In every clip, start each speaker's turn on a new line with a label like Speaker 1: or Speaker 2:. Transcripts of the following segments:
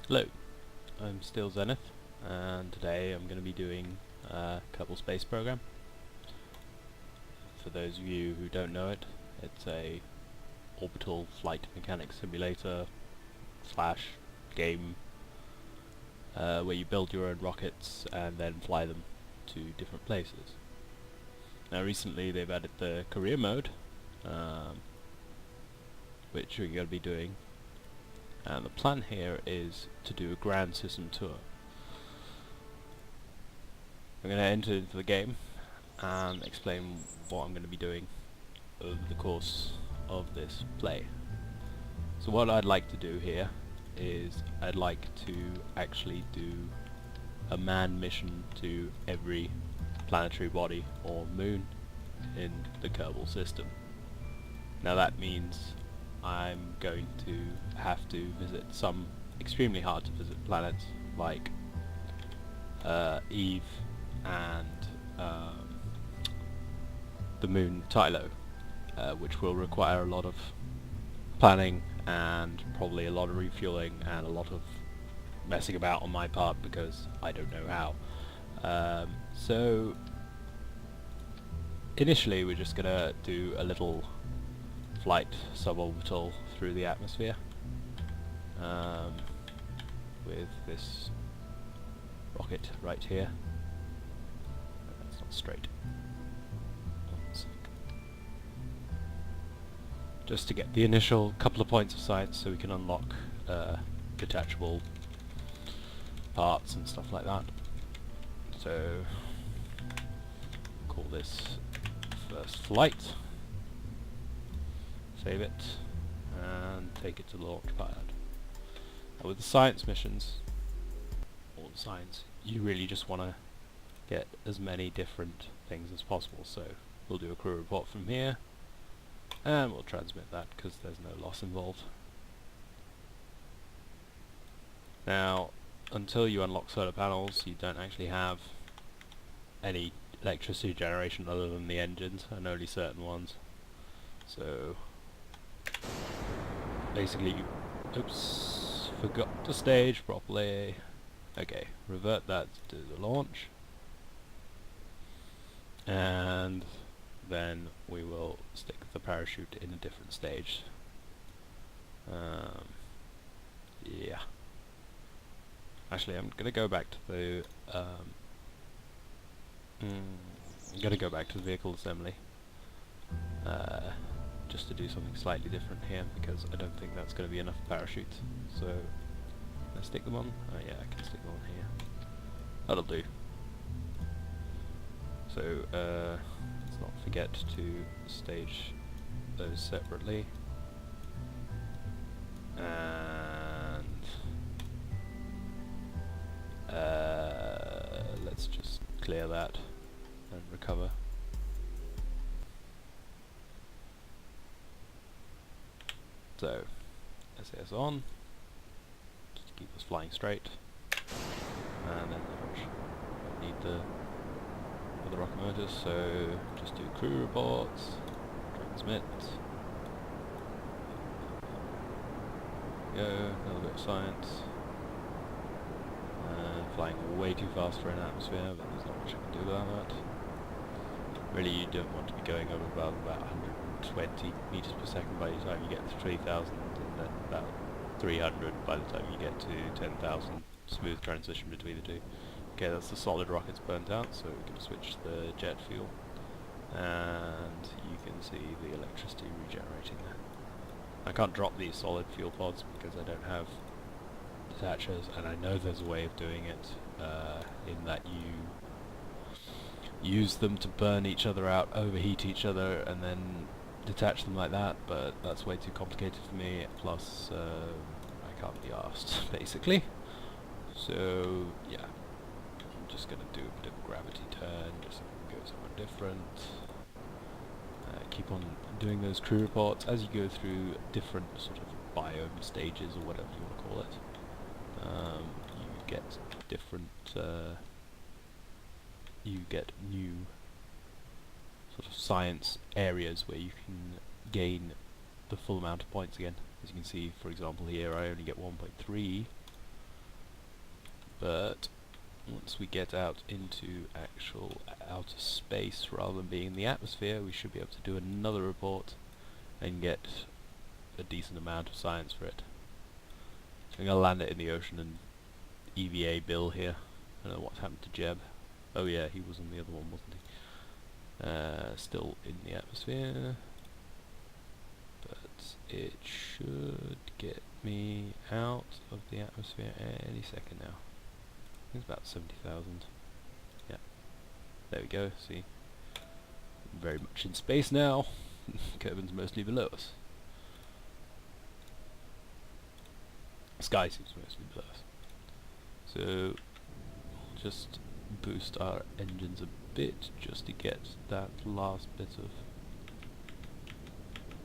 Speaker 1: Hello, I'm SteelZenith, and today I'm going to be doing a Kerbal space program. For those of you who don't know it, it's a orbital flight mechanics simulator slash game where you build your own rockets and then fly them to different places. Now recently they've added the Career Mode, which we're going to be doing. And the plan here is to do a grand system tour. I'm going to enter into the game and explain what I'm going to be doing over the course of this play. So what I'd like to do here is I'd like to actually do a manned mission to every planetary body or moon in the Kerbal system. Now that means I'm going to have to visit some extremely hard to visit planets like Eve and the moon Tylo, which will require a lot of planning and probably a lot of refueling and a lot of messing about on my part because I don't know how. So initially we're just gonna do a little flight suborbital through the atmosphere with this rocket right here. That's not straight. Just to get the initial couple of points of sight so we can unlock detachable parts and stuff like that. So call this first flight. Save it and take it to the launch pad. Now with the science missions, or the science, you really just want to get as many different things as possible. So we'll do a crew report from here and we'll transmit that because there's no loss involved. Now until you unlock solar panels you don't actually have any electricity generation other than the engines and only certain ones. So basically, oops, forgot to stage properly. Okay, revert that to the launch, and then we will stick the parachute in a different stage. Yeah. Actually, I'm gonna go back to the vehicle assembly. Just to do something slightly different here because I don't think that's going to be enough parachutes. So, can I stick them on? Oh yeah, I can stick them on here. That'll do. So, let's not forget to stage those separately. And let's just clear that and recover. So, SAS on, just to keep us flying straight, and then launch. Don't need the other rocket motors, so just do crew reports, transmit, go, another bit of science, flying way too fast for an atmosphere, but there's not much I can do about that. Really you don't want to be going over above about 120 meters per second by the time you get to 3,000, and then about 300 by the time you get to 10,000. Smooth transition between the two. Okay, that's the solid rockets burnt out, so we can switch the jet fuel, and you can see the electricity regenerating there. I can't drop these solid fuel pods because I don't have detachers, and I know there's a way of doing it in that you use them to burn each other out, overheat each other, and then detach them like that, but that's way too complicated for me, plus I can't be arsed, basically. So, yeah, I'm just going to do a bit of a gravity turn, just so we can go somewhere different. Keep on doing those crew reports as you go through different sort of biome stages, or whatever you want to call it. You get different you get new sort of science areas where you can gain the full amount of points again. As you can see, for example, here I only get 1.3 But once we get out into actual outer space rather than being in the atmosphere, we should be able to do another report and get a decent amount of science for it. So I'm going to land it in the ocean and EVA Bill here. I don't know what's happened to Jeb. Oh yeah, he was on the other one, wasn't he? Still in the atmosphere, but it should get me out of the atmosphere any second now. I think it's about 70,000. Yeah, there we go. See, very much in space now. Kerbals mostly below us. Sky seems mostly below us. So just boost our engines a bit just to get that last bit of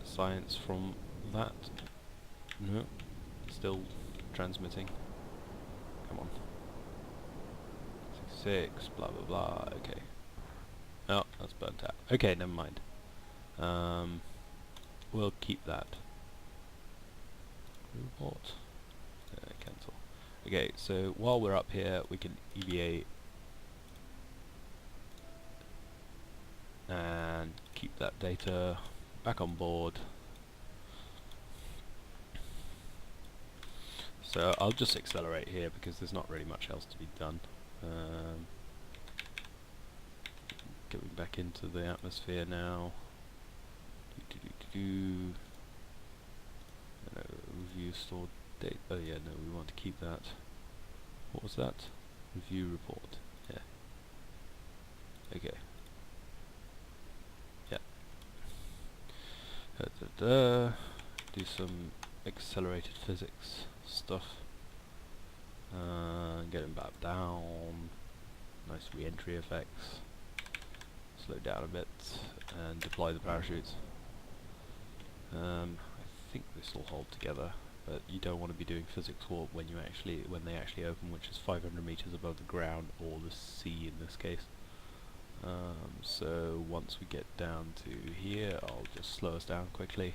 Speaker 1: science from that. No, still transmitting. Come on. 6, blah blah blah. Okay. Oh, that's burnt out. Okay, never mind. We'll keep that. Report. Cancel. Okay, so while we're up here, we can EVA and keep that data back on board. So I'll just accelerate here because there's not really much else to be done. Going back into the atmosphere now. Review stored data. Oh yeah, no, we want to keep that. What was that? Review report. Yeah. Okay. Yeah. Do some accelerated physics stuff. Get him back down. Nice re-entry effects. Slow down a bit and deploy the parachutes. I think this will hold together, but you don't want to be doing physics warp when they actually open, which is 500 meters above the ground or the sea in this case. So once we get down to here, I'll just slow us down quickly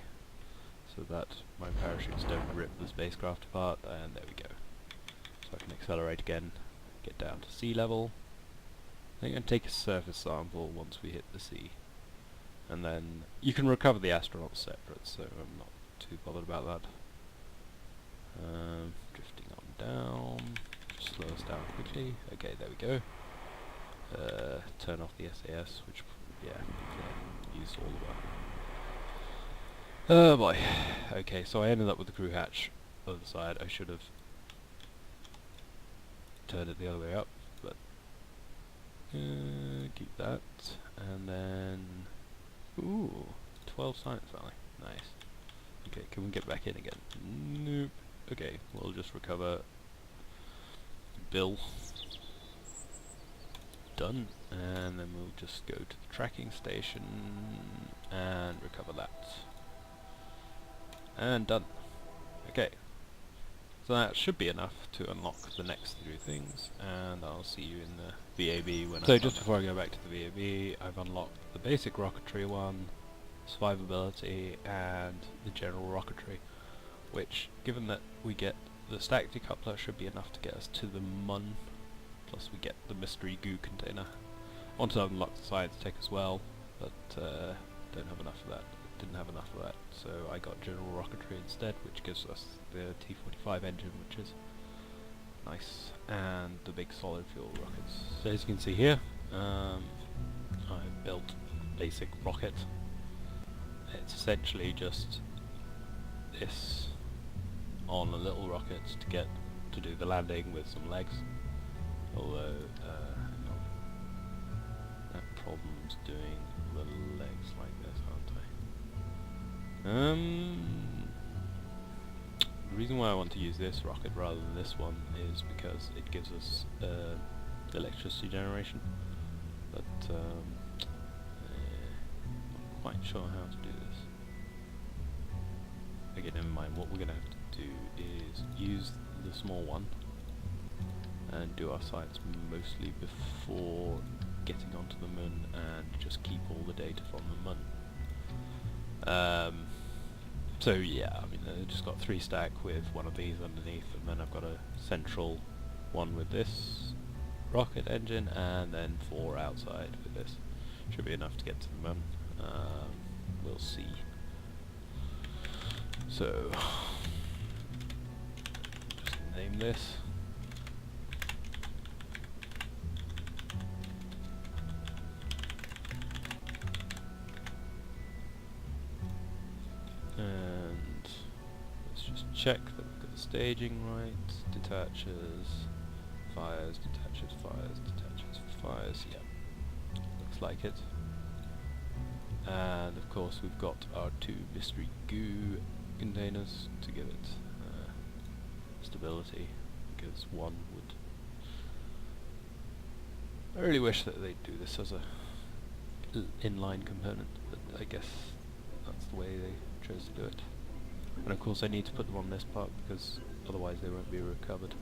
Speaker 1: so that my parachutes don't rip the spacecraft apart, and there we go. So I can accelerate again, get down to sea level. I think I'm going to take a surface sample once we hit the sea, and then you can recover the astronauts separate, so I'm not too bothered about that. Drifting on down, just slow us down quickly. Okay, there we go. Turn off the SAS, which, yeah, use all the work. Oh boy. Okay, so I ended up with the crew hatch on the side. I should have turned it the other way up, but keep that, and then ooh, 12 science value. Nice. Okay, can we get back in again? Nope. Okay, we'll just recover Bill. Done, and then we'll just go to the tracking station and recover that. And done. Okay. So that should be enough to unlock the next 3 things, and I'll see you in the VAB when So just before I go back to the VAB, I've unlocked the basic rocketry one, survivability, and the general rocketry, which, given that we get the stack decoupler, should be enough to get us to the Mun, plus we get the mystery goo container. I want to unlock the science tech as well, but don't have enough of that. Didn't have enough of that, so I got general rocketry instead, which gives us the T-45 engine, which is nice, and the big solid fuel rockets. So as you can see here, I built a basic rocket. It's essentially just this on a little rocket to get to do the landing with some legs. Although hang on. That problem's doing the legs like this, aren't I? The reason why I want to use this rocket rather than this one is because it gives us electricity generation, but not quite sure how to do this. Okay, never mind. What we're going to have to do is use the small one and do our science mostly before getting onto the Moon, and just keep all the data from the Moon. So yeah, I mean, I just got 3 stack with one of these underneath, and then I've got a central one with this rocket engine, and then 4 outside with this. Should be enough to get to the moon. We'll see. So, just name this. And let's just check that we've got the staging right. Detaches, fires, detaches, fires, detaches, fires. Yeah, looks like it. And of course we've got our 2 mystery goo containers to give it stability, because one would... I really wish that they'd do this as a inline component, but I guess that's the way they chose to do it. And of course I need to put them on this part because otherwise they won't be recovered.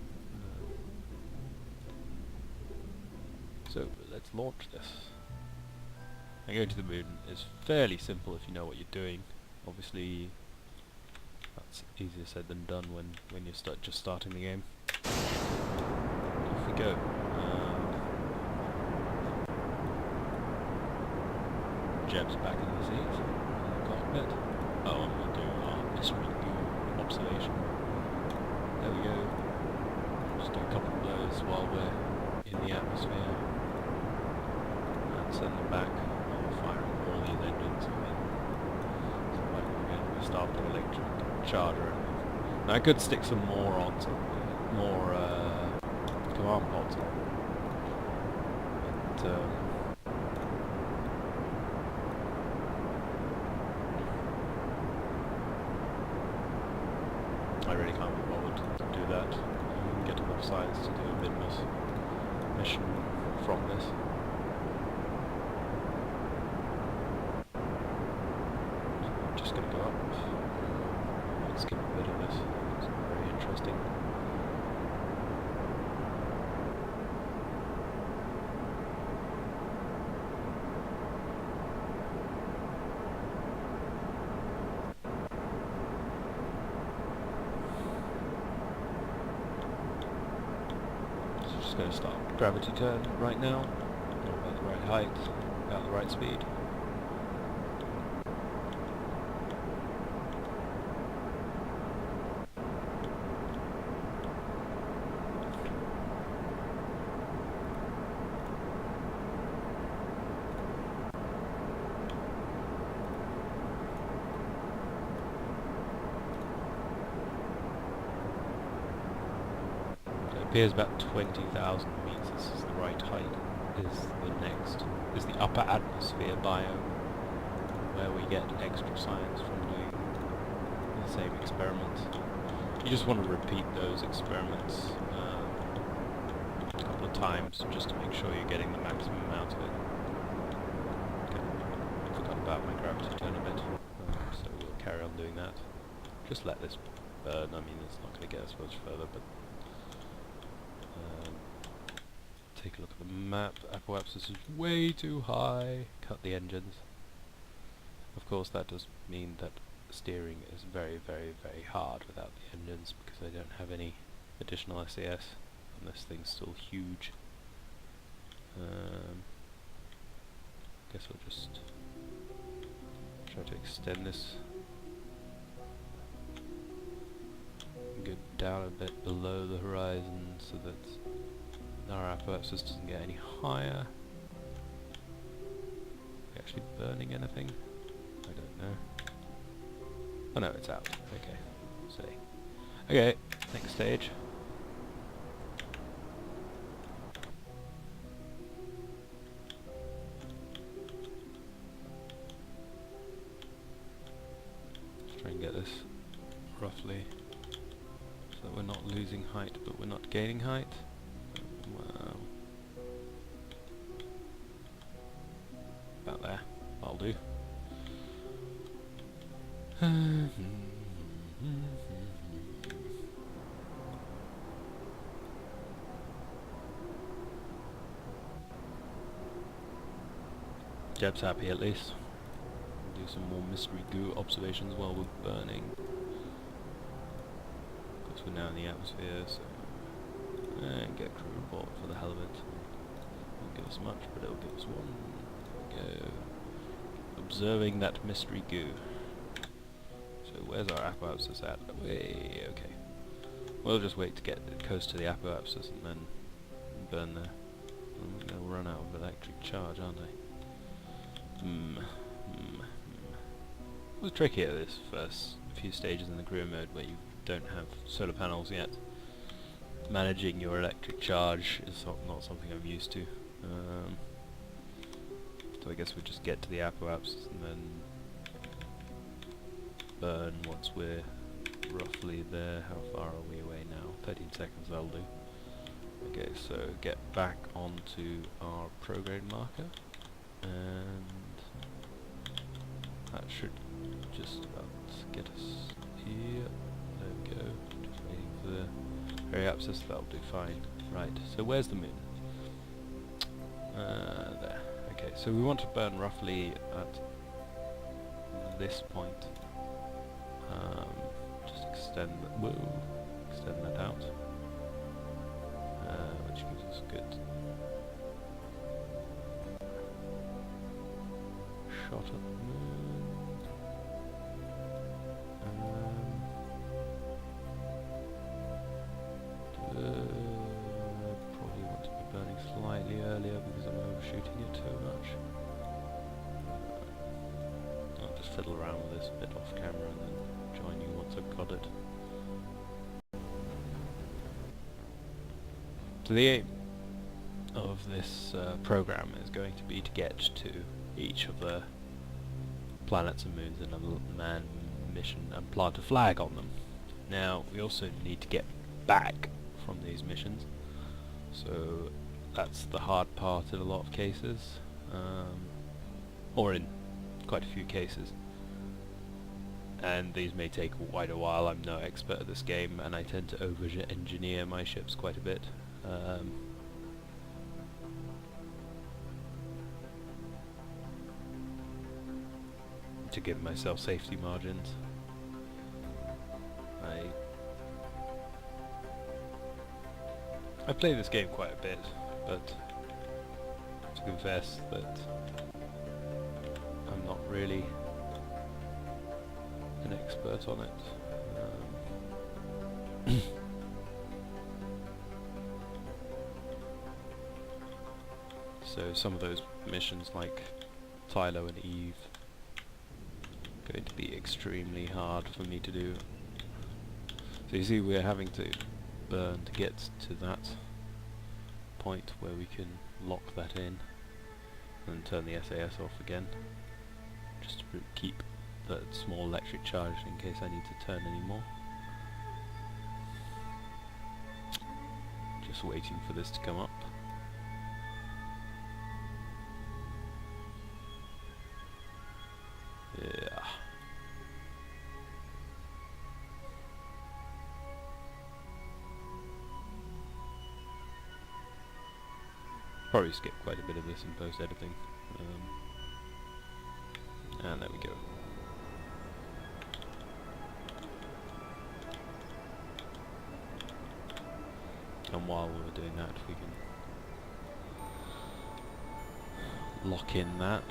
Speaker 1: So let's launch this. And going to the moon is fairly simple if you know what you're doing. Obviously that's easier said than done when you're just starting the game. Off we go. Jeb's back in the seat, in the cockpit. Oh, and we'll do our mystery goo observation. There we go. Just do a couple of those while we're in the atmosphere. And send them back while we're firing all these engines. So like we're going to start the electric charger. Now I could stick some more on, more command pods on. But I really can't be bothered to do that. You can get enough science to do a mid-miss mission from this. So I'm just going to go up. I'll skip a bit of this. It's very interesting. Just going to start gravity turn right now. About the right height, about the right speed. Appears about 20,000 meters is the right height, is the upper atmosphere biome, where we get extra science from doing the same experiments. You just want to repeat those experiments a couple of times just to make sure you're getting the maximum amount of it. Okay. Forgot about my gravity turn a bit, so we'll carry on doing that. Just let this burn. I mean, it's not going to get us much further, but take a look at the map. Apoapsis is way too high. Cut the engines. Of course that does mean that steering is very, very, very hard without the engines, because I don't have any additional SAS and this thing's still huge. Guess we'll just try to extend this. Go down a bit below the horizon so that our apoapsis doesn't get any higher. Are we actually burning anything? I don't know. Oh no, it's out. Okay. Steady. Okay, next stage. Let's try and get this roughly so that we're not losing height but we're not gaining height. Wow. About there. I'll do. Jeb's happy at least. Do some more mystery goo observations while we're burning. Of course we're now in the atmosphere, so And get crew report for the hell of it. Won't give us much, but it'll give us one. Go. Observing that mystery goo. So where's our apoapsis at? Way, okay. We'll just wait to get close to the apoapsis and then burn there. They'll run out of electric charge, aren't they? It was tricky at this first few stages in the career mode where you don't have solar panels yet. Managing your electric charge is not something I'm used to. So I guess we'll just get to the apoapsis and then burn once we're roughly there. How far are we away now? 13 seconds, that'll do. Okay, so get back onto our prograde marker, and that should just about get us here. There we go. Just waiting for the periapsis. That'll do fine. Right. So where's the moon? There. Okay. So we want to burn roughly at this point. Just extend that out, which gives us good shot at the moon. Probably want to be burning slightly earlier because I'm overshooting it too much. I'll just fiddle around with this a bit off camera and then join you once I've got it. So the aim of this program is going to be to get to each of the planets and moons in a manned mission and plant a flag on them. Now we also need to get back from these missions, so that's the hard part in a lot of cases, or in quite a few cases, and these may take quite a while. I'm no expert at this game and I tend to over-engineer my ships quite a bit. To give myself safety margins. I play this game quite a bit, but to confess that I'm not really an expert on it. So some of those missions like Tylo and Eve are going to be extremely hard for me to do. So you see we're having to burn to get to that point where we can lock that in and turn the SAS off again, just to keep that small electric charge in case I need to turn any more. Just waiting for this to come up. Yeah. Probably skip quite a bit of this in post-editing. And there we go. And while we're doing that, we can lock in that.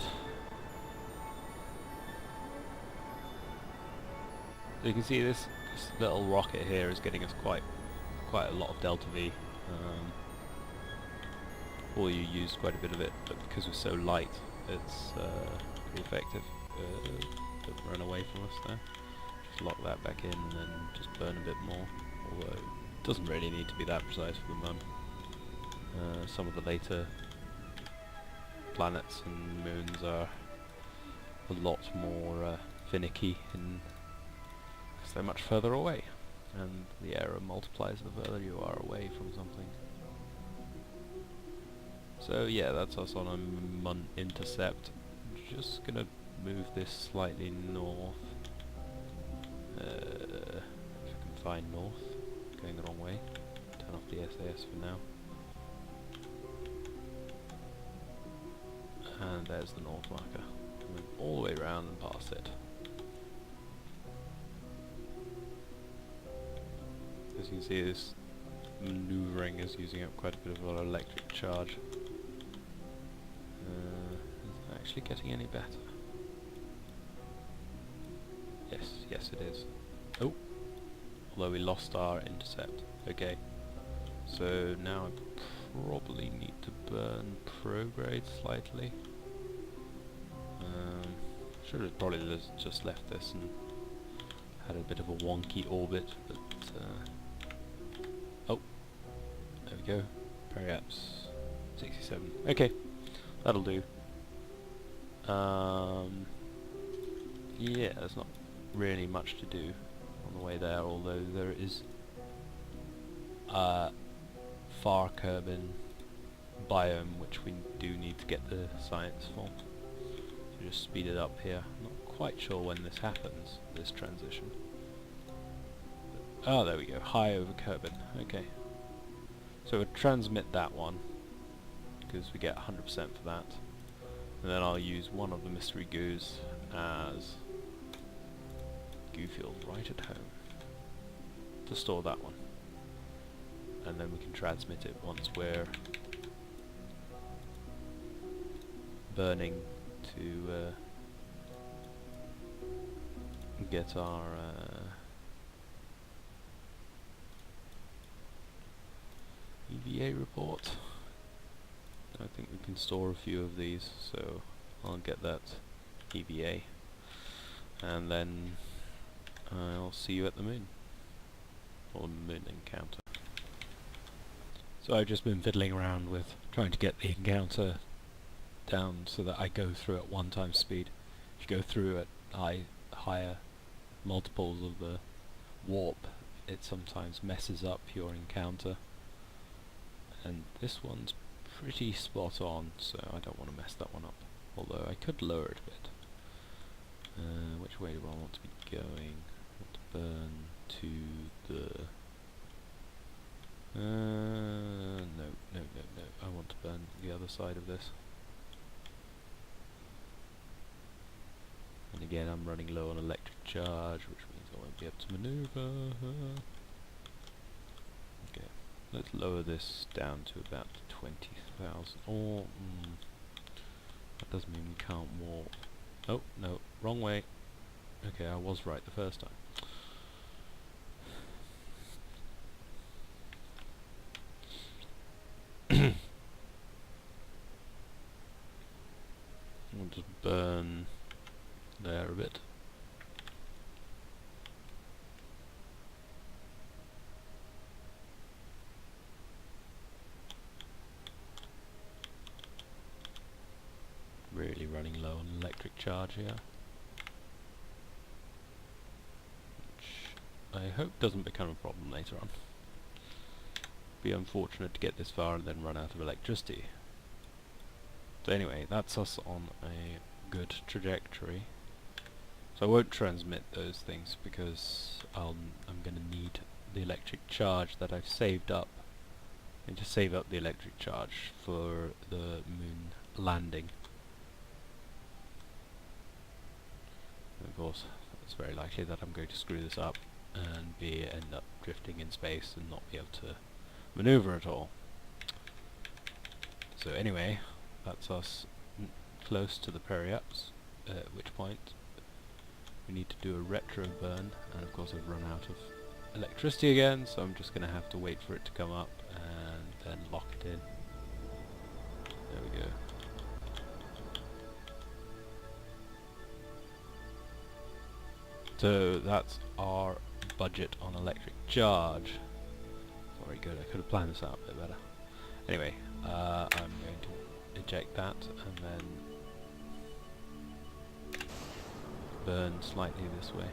Speaker 1: So you can see this little rocket here is getting us quite a lot of delta V. Or you used quite a bit of it, but because we're so light, it's pretty effective. Don't run away from us there. Just lock that back in and then just burn a bit more. Although it doesn't really need to be that precise for the Mun. Some of the later planets and moons are a lot more finicky because they're much further away, and the error multiplies the further you are away from something. So yeah, that's us on a Mun intercept. Just gonna move this slightly north. If I can find north. Going the wrong way. Turn off the SAS for now. And there's the north marker. Coming all the way around and past it. As you can see, this manoeuvring is using up quite a bit of our electric charge. Is it actually getting any better? Yes it is. Oh! Although we lost our intercept. Okay. So now I probably need to burn prograde slightly. Should have probably just left this and had a bit of a wonky orbit, but oh, there we go. Periaps 67. Okay, that'll do. Yeah, there's not really much to do on the way there, although there is far Kerbin biome which we do need to get the science for. So just speed it up here. Not quite sure when this happens, this transition. Oh, there we go. High over Kerbin. Okay. So we'll transmit that one because we get 100% for that, and then I'll use one of the mystery goos as goo fuel right at home to store that one, and then we can transmit it once we're burning to get our EVA report. I think we can store a few of these, so I'll get that EVA, and then I'll see you at the moon, or moon encounter. So I've just been fiddling around with trying to get the encounter down so that I go through at 1 times speed. If you go through at higher multiples of the warp, it sometimes messes up your encounter, and this one's pretty spot on, so I don't want to mess that one up, although I could lower it a bit. Which way do I want to be going? I want to burn to the no, I want to burn the other side of this. And again, I'm running low on electric charge, which means I won't be able to maneuver. Okay, let's lower this down to about 20,000. Or that does mean we can't warp. Oh no, wrong way. Okay, I was right the first time. We'll just burn there a bit. Really running low on electric charge here, which I hope doesn't become a problem later on. Be unfortunate to get this far and then run out of electricity. So anyway, that's us on a good trajectory. So I won't transmit those things because I'm going to need the electric charge that I've saved up. I need to save up the electric charge for the moon landing. And of course, it's very likely that I'm going to screw this up and end up drifting in space and not be able to maneuver at all. So anyway, that's us close to the periaps, at which point we need to do a retro burn, and of course I've run out of electricity again, so I'm just going to have to wait for it to come up and then lock it in. There we go. So that's our budget on electric charge. Very good, I could have planned this out a bit better. Anyway, I'm going to eject that and then burn slightly this way.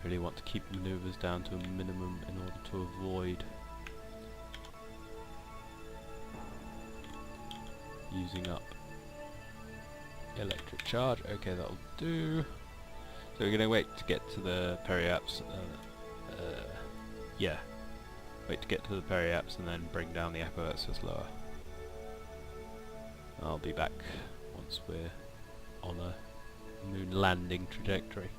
Speaker 1: Really want to keep maneuvers down to a minimum in order to avoid using up electric charge. Okay, that'll do. So we're going to wait to get to the periaps. Yeah, wait to get to the periaps and then bring down the apoapsis lower. I'll be back once we're on a moon landing trajectory.